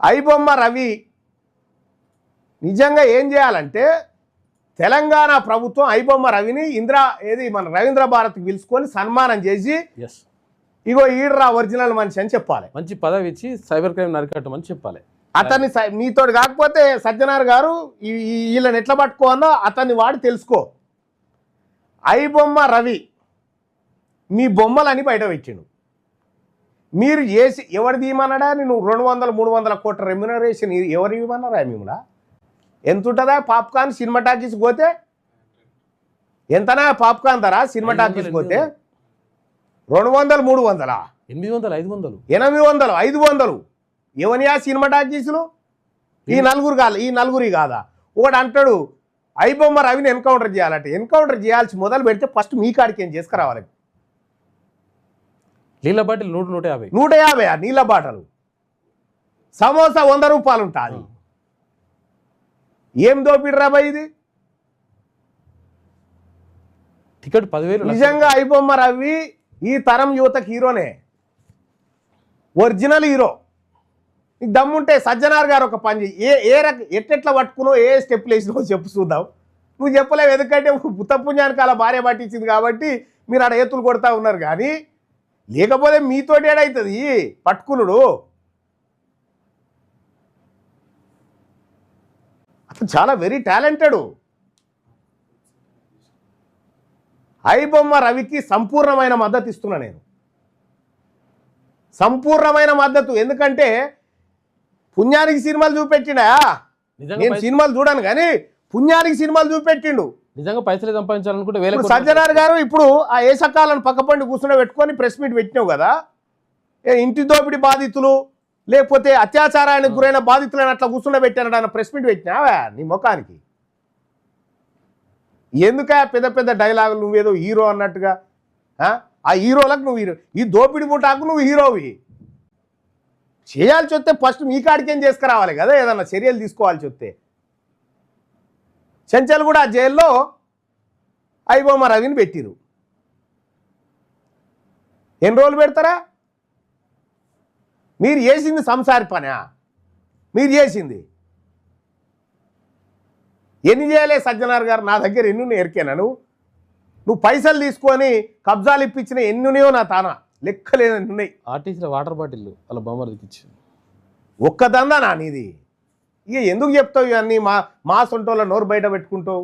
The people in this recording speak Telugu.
ఐబొమ్మ రవి నిజంగా ఏం చేయాలంటే తెలంగాణ ప్రభుత్వం ఐబొమ్మ రవిని మన రవీంద్ర భారత్కి పిలుచుకొని సన్మానం చేసి ఇగో ఈడ్రా ఒరిజినల్ మనిషి అని చెప్పాలి. మంచి పదవి ఇచ్చి సైబర్ క్రైమ్ నరికట్టమని చెప్పాలి. అతన్ని నీతోటి కాకపోతే సజ్జనార్ గారు వీళ్ళని ఎట్లా పట్టుకోవాలో అతన్ని వాడి తెలుసుకో. ఐబొమ్మ రవి మీ బొమ్మలని బయట పెట్టిండు. మీరు చేసి ఎవరిది ఇవ్వమన్నాడా? నేను 200-300 కోట్ల రెమ్యునరేషన్ ఎవరు ఇవ్వమన్నారా? మిమ్మల్ని ఎంత ఉంటుందా పాప్కార్న్ సినిమా టాకీస్ పోతే? ఎంతనా పాప్కార్న్ ధర సినిమా టాకీస్ పోతే? 200-300 800-500 ఎవనియా సినిమా టాకీసులు? ఈ నలుగురి కాదా? ఒకటి అంటాడు ఐబొమ్మ రవిని ఎన్కౌంటర్ చేయాలంటే ఎన్కౌంటర్ చేయాల్సి మొదలు పెడితే ఫస్ట్ మీ కాడికి ఏం చేసుకురావాలి? నీళ్ళ బాటిల్ 150 నీళ్ళ బాటలు సమోసా 100 రూపాయలు ఉంటుంది. ఏం దోపిడి రాబాయి ఇది? టికెట్ 10,000. నిజంగా ఐబొమ్మ రవి ఈ తరం యువతకు హీరోనే, ఒరిజినల్ హీరో. నీకు దమ్ముంటే సజ్జనార్ గారు ఒక పని ఎట్లా పట్టుకునో ఏ స్టెప్లు వేసినో చెప్పు చూద్దాం. నువ్వు చెప్పలేవు, ఎందుకంటే పుత్తపుణ్యానికి అలా భార్య పట్టించింది కాబట్టి మీరు ఆడ ఏతులు కొడతా ఉన్నారు. కానీ లేకపోతే మీతోటి ఏడవుతుంది పట్టుకునుడు. అతను చాలా వెరీ టాలెంటెడ్. ఐబొమ్మ రవికి సంపూర్ణమైన మద్దతు ఇస్తున్నా నేను, సంపూర్ణమైన మద్దతు. ఎందుకంటే పుణ్యానికి సినిమాలు చూపెట్టిండా? నేను సినిమాలు చూడాను కానీ పుణ్యానికి సినిమాలు చూపెట్టిండు. నిజంగా పైసలు సంపాదించాలనుకుంటే సజ్జనార్ గారు ఇప్పుడు ఆ ఏసకాలను పక్కపండి కూర్చుని పెట్టుకొని ప్రెస్ మీట్ పెట్టినావు కదా, ఇంటి దోపిడి బాధితులు లేకపోతే అత్యాచారానికి గురైన బాధితులను అట్లా కూర్చుని పెట్టానట అన్న ప్రెస్ మీట్ పెట్టినావా నీ ముఖానికి? ఎందుక పెద్ద పెద్ద డైలాగులు? నువ్వేదో హీరో అన్నట్టుగా. ఆ హీరోలకు నువ్వు హీరో, ఈ దోపిడి ముఠాకు నువ్వు హీరోవి. చేయాల్సి వస్తే ఫస్ట్ మీ కాడికేం చేసుకురావాలి కదా, ఏదన్నా చర్యలు తీసుకోవాల్సి వస్తే. చెంచల్ కూడా జైల్లో ఐబొమ్మ రవిని పెట్టిరు. ఎన్ని రోజులు పెడతారా? మీరు చేసింది సంసారి పనా? మీరు చేసింది ఎన్ని చేయలే సజ్జనార్ గారు? నా దగ్గర ఎన్ని ఎరికేనా? నువ్వు పైసలు తీసుకొని కబ్జాలు ఇప్పించిన ఎన్నున్నాయో నా తానా లెక్కలేని ఉన్నాయి. ఆర్టీసీలో వాటర్ బాటిల్ వాళ్ళ బొమ్మకి ఇచ్చి ఒక్కదందా నా నీది? ఇక ఎందుకు చెప్తావు ఇవన్నీ? మా సొంటోళ్ళ నోరు బయట పెట్టుకుంటావు.